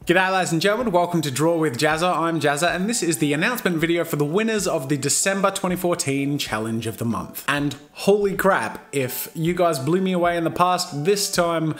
G'day ladies and gentlemen, welcome to Draw with Jazza. I'm Jazza and this is the announcement video for the winners of the December 2014 Challenge of the Month. And holy crap, if you guys blew me away in the past, this time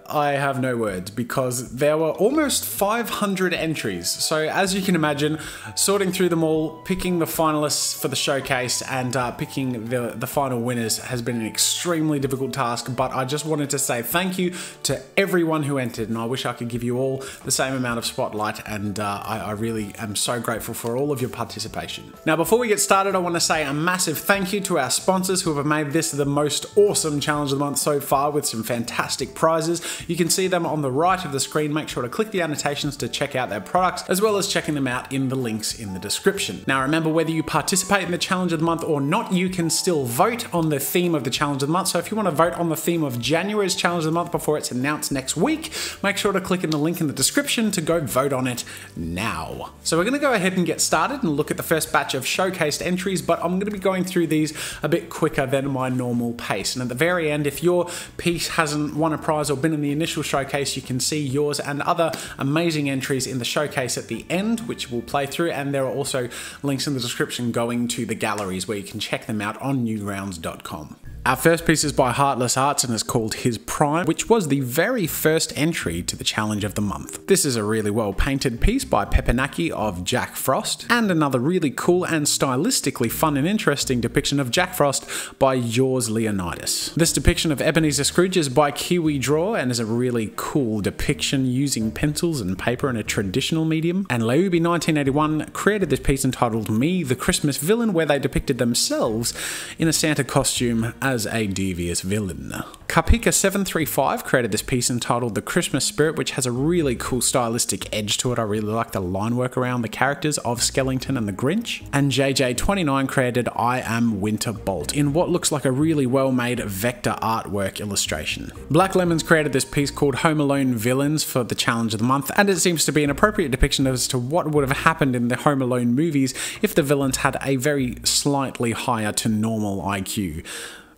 I have no words because there were almost 500 entries. So as you can imagine, sorting through them all, picking the finalists for the showcase and picking the final winners has been an extremely difficult task, but I just wanted to say thank you to everyone who entered, and I wish I could give you all the same amount of spotlight, and I really am so grateful for all of your participation. Now before we get started, I want to say a massive thank you to our sponsors who have made this the most awesome challenge of the month so far with some fantastic prizes. You can see them on the right of the screen. Make sure to click the annotations to check out their products, as well as checking them out in the links in the description. Now remember, whether you participate in the challenge of the month or not, you can still vote on the theme of the challenge of the month. So if you want to vote on the theme of January's challenge of the month before it's announced next week, make sure to click in the link in the description to go vote on it now. So we're going to go ahead and get started and look at the first batch of showcased entries, but I'm going to be going through these a bit quicker than my normal pace. And at the very end, if your piece hasn't won a prize or been in the initial showcase, you can see yours and other amazing entries in the showcase at the end, which we'll play through, and there are also links in the description going to the galleries where you can check them out on newgrounds.com. Our first piece is by Heartless Arts and is called His Prime, which was the very first entry to the challenge of the month. This is a really well painted piece by Pepinaki of Jack Frost, and another really cool and stylistically fun and interesting depiction of Jack Frost by Yours Leonidas. This depiction of Ebenezer Scrooge is by Kiwi Draw and is a really cool depiction using pencils and paper in a traditional medium. And Leubi 1981 created this piece entitled Me, the Christmas Villain, where they depicted themselves in a Santa costume as a devious villain. Kapika 735 created this piece entitled The Christmas Spirit, which has a really cool stylistic edge to it. I really like the line work around the characters of Skellington and the Grinch. And JJ29 created I Am Winter Bolt in what looks like a really well made vector artwork illustration. Black Lemons created this piece called Home Alone Villains for the challenge of the month, and it seems to be an appropriate depiction as to what would have happened in the Home Alone movies if the villains had a very slightly higher to normal IQ.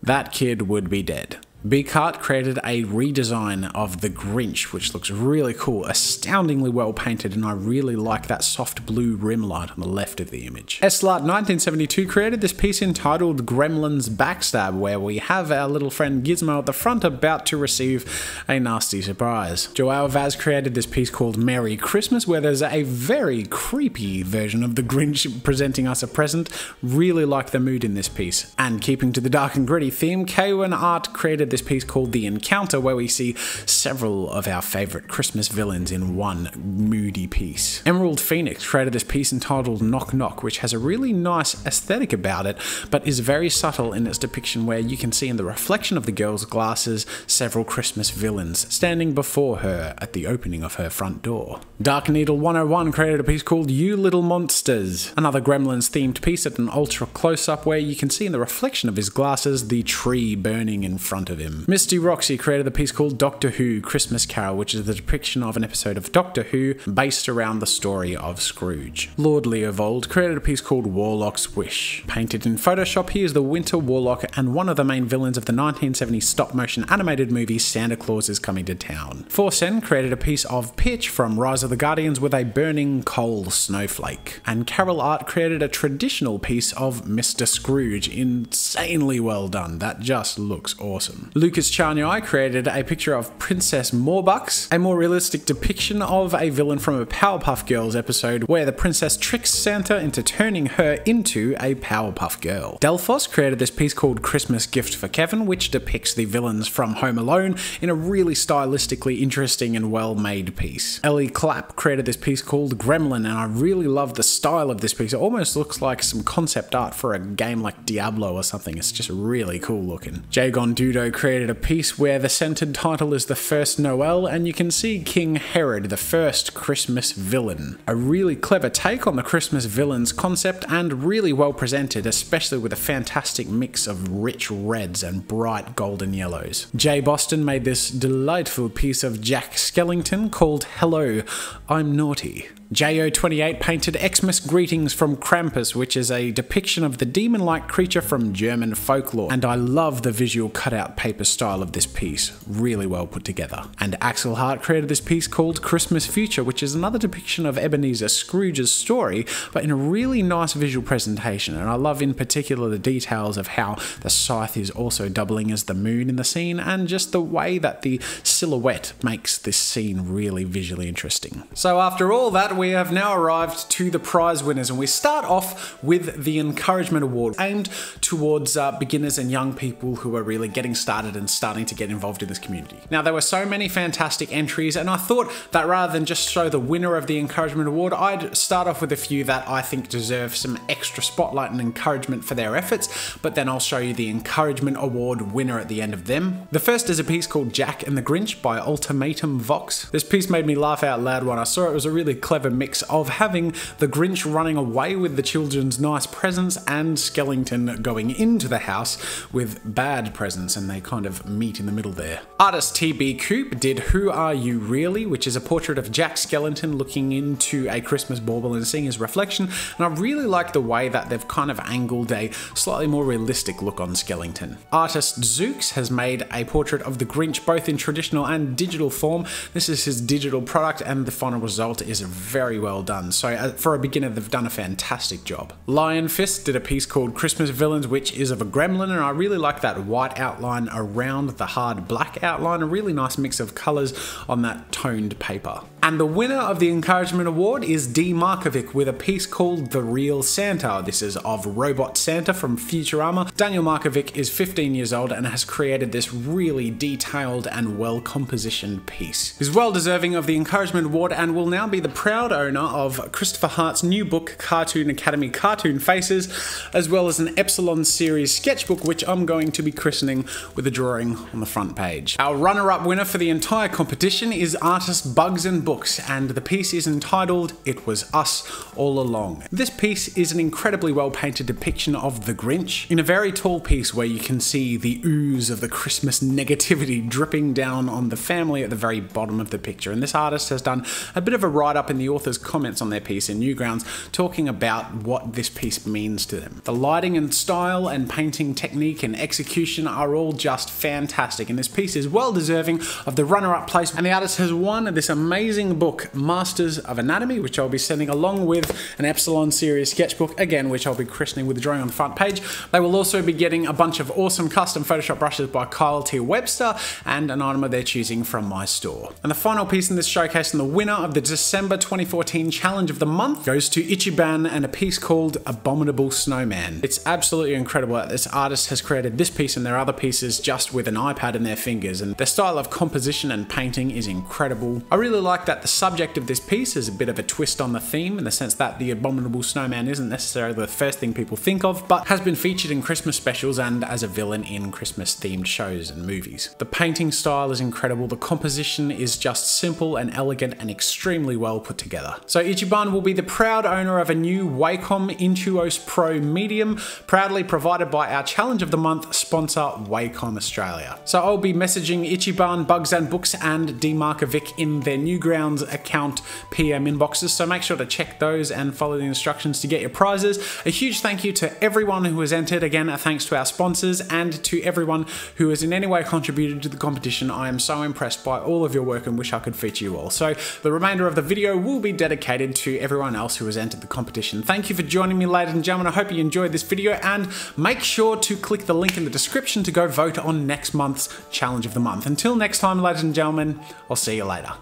That kid would be dead. Bcart created a redesign of the Grinch, which looks really cool, astoundingly well painted, and I really like that soft blue rim light on the left of the image. Eslart 1972 created this piece entitled Gremlins Backstab, where we have our little friend Gizmo at the front about to receive a nasty surprise. Joao Vaz created this piece called Merry Christmas, where there's a very creepy version of the Grinch presenting us a present. Really like the mood in this piece. And keeping to the dark and gritty theme, K1 Art created this piece called The Encounter, where we see several of our favourite Christmas villains in one moody piece. Emerald Phoenix created this piece entitled Knock Knock, which has a really nice aesthetic about it, but is very subtle in its depiction, where you can see in the reflection of the girl's glasses several Christmas villains standing before her at the opening of her front door. Dark Needle 101 created a piece called You Little Monsters, another Gremlins themed piece at an ultra close-up, where you can see in the reflection of his glasses the tree burning in front of him. Misty Roxy created a piece called Doctor Who Christmas Carol, which is the depiction of an episode of Doctor Who based around the story of Scrooge. Lord Leovold created a piece called Warlock's Wish. Painted in Photoshop, he is the Winter Warlock and one of the main villains of the 1970s stop-motion animated movie Santa Claus is Coming to Town. Forsen created a piece of Pitch from Rise of the Guardians with a burning coal snowflake. And Carol Art created a traditional piece of Mr. Scrooge, insanely well done. That just looks awesome. Lucas Charniai created a picture of Princess Morbucks, a more realistic depiction of a villain from a Powerpuff Girls episode where the princess tricks Santa into turning her into a Powerpuff Girl. Delphos created this piece called Christmas Gift for Kevin, which depicts the villains from Home Alone in a really stylistically interesting and well-made piece. Ellie Clapp created this piece called Gremlin, and I really love the style of this piece. It almost looks like some concept art for a game like Diablo or something. It's just really cool looking. Jagon Dudo created a piece where the centered title is The First Noel, and you can see King Herod, the first Christmas villain. A really clever take on the Christmas villains concept and really well presented, especially with a fantastic mix of rich reds and bright golden yellows. Jay Boston made this delightful piece of Jack Skellington called Hello, I'm Naughty. JO28 painted Xmas Greetings from Krampus, which is a depiction of the demon-like creature from German folklore. And I love the visual cutout paper style of this piece, really well put together. And Axel Hart created this piece called Christmas Future, which is another depiction of Ebenezer Scrooge's story, but in a really nice visual presentation. And I love in particular the details of how the scythe is also doubling as the moon in the scene, and just the way that the silhouette makes this scene really visually interesting. So after all that, we have now arrived to the prize winners, and we start off with the Encouragement Award, aimed towards beginners and young people who are really getting started and starting to get involved in this community. Now, there were so many fantastic entries, and I thought that rather than just show the winner of the Encouragement Award, I'd start off with a few that I think deserve some extra spotlight and encouragement for their efforts, but then I'll show you the Encouragement Award winner at the end of them. The first is a piece called Jack and the Grinch by Ultimatum Vox. This piece made me laugh out loud when I saw it. It was a really clever mix of having the Grinch running away with the children's nice presents and Skellington going into the house with bad presents, and they kind of meet in the middle there. Artist TB Coop did Who Are You Really?, which is a portrait of Jack Skellington looking into a Christmas bauble and seeing his reflection, and I really like the way that they've kind of angled a slightly more realistic look on Skellington. Artist Zooks has made a portrait of the Grinch both in traditional and digital form. This is his digital product, and the final result is very well done. So for a beginner, they've done a fantastic job. Lion Fist did a piece called Christmas Villains, which is of a gremlin, and I really like that white outline around the hard black outline, a really nice mix of colours on that toned paper. And the winner of the Encouragement Award is D. Markovic with a piece called The Real Santa. This is of Robot Santa from Futurama. Daniel Markovic is 15 years old and has created this really detailed and well-compositioned piece. He's well deserving of the Encouragement Award and will now be the proud owner of Christopher Hart's new book, Cartoon Academy Cartoon Faces, as well as an Epsilon series sketchbook, which I'm going to be christening with a drawing on the front page. Our runner-up winner for the entire competition is artist Bugs and Books, and the piece is entitled It Was Us All Along. This piece is an incredibly well-painted depiction of the Grinch in a very tall piece where you can see the ooze of the Christmas negativity dripping down on the family at the very bottom of the picture. And this artist has done a bit of a write-up in the author's comments on their piece in Newgrounds, talking about what this piece means to them. The lighting and style and painting technique and execution are all just fantastic, and this piece is well deserving of the runner-up place, and the artist has won this amazing book, Masters of Anatomy, which I'll be sending along with an Epsilon series sketchbook, again, which I'll be christening with a drawing on the front page. They will also be getting a bunch of awesome custom Photoshop brushes by Kyle T. Webster and an item of their choosing from my store. And the final piece in this showcase and the winner of the December 2014 Challenge of the Month goes to Ichiban and a piece called Abominable Snowman. It's absolutely incredible that this artist has created this piece and their other pieces just with an iPad in their fingers, and their style of composition and painting is incredible. I really like that the subject of this piece is a bit of a twist on the theme, in the sense that the Abominable Snowman isn't necessarily the first thing people think of, but has been featured in Christmas specials and as a villain in Christmas themed shows and movies. The painting style is incredible, the composition is just simple and elegant and extremely well put together. So Ichiban will be the proud owner of a new Wacom Intuos Pro Medium, proudly provided by our Challenge of the Month sponsor Wacom Australia. So I'll be messaging Ichiban, Bugs and Books and D. Markovic in their Newgrounds account PM inboxes, so make sure to check those and follow the instructions to get your prizes. A huge thank you to everyone who has entered. Again, a thanks to our sponsors and to everyone who has in any way contributed to the competition. I am so impressed by all of your work and wish I could feature you all. So the remainder of the video will be dedicated to everyone else who has entered the competition. Thank you for joining me, ladies and gentlemen. I hope you enjoyed this video, and make sure to click the link in the description to go vote on next month's Challenge of the Month. Until next time, ladies and gentlemen, I'll see you later.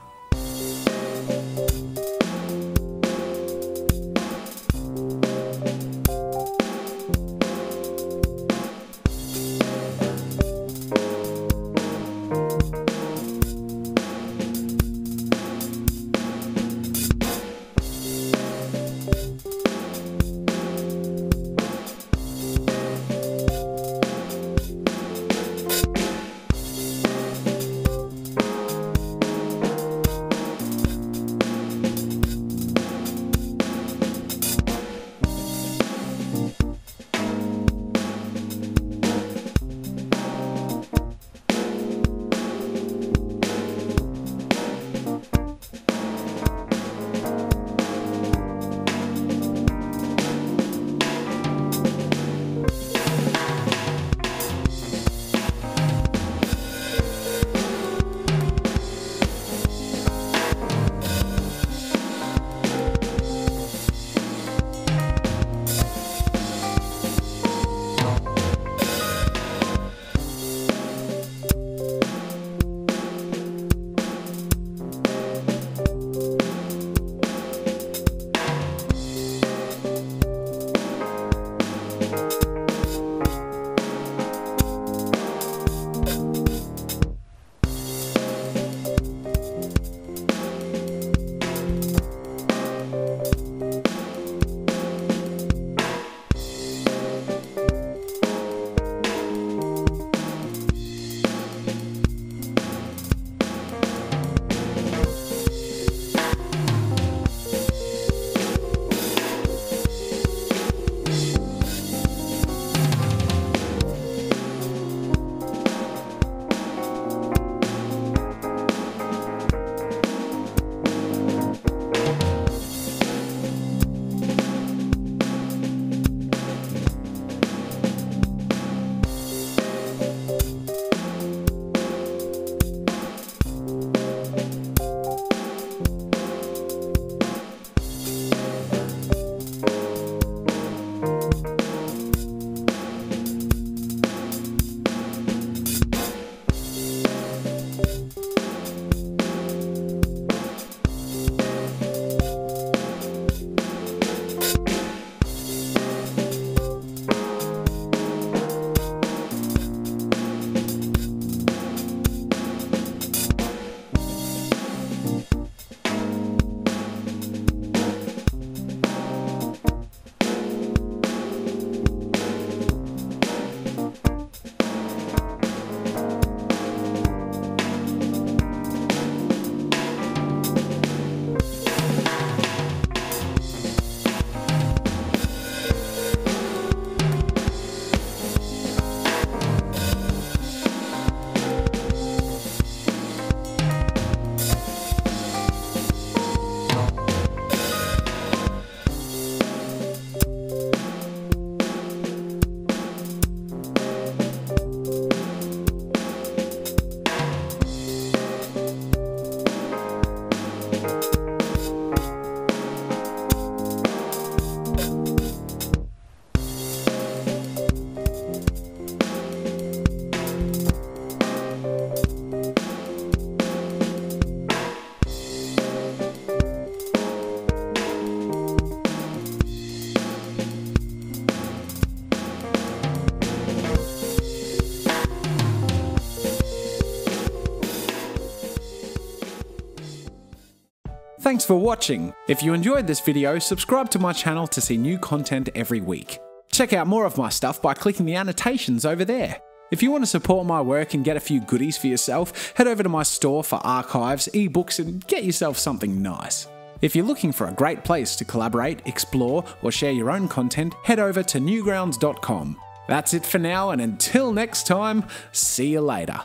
Thanks for watching. If you enjoyed this video, subscribe to my channel to see new content every week. Check out more of my stuff by clicking the annotations over there. If you want to support my work and get a few goodies for yourself, head over to my store for archives, ebooks, and get yourself something nice. If you're looking for a great place to collaborate, explore, or share your own content, head over to newgrounds.com. That's it for now, and until next time, see you later.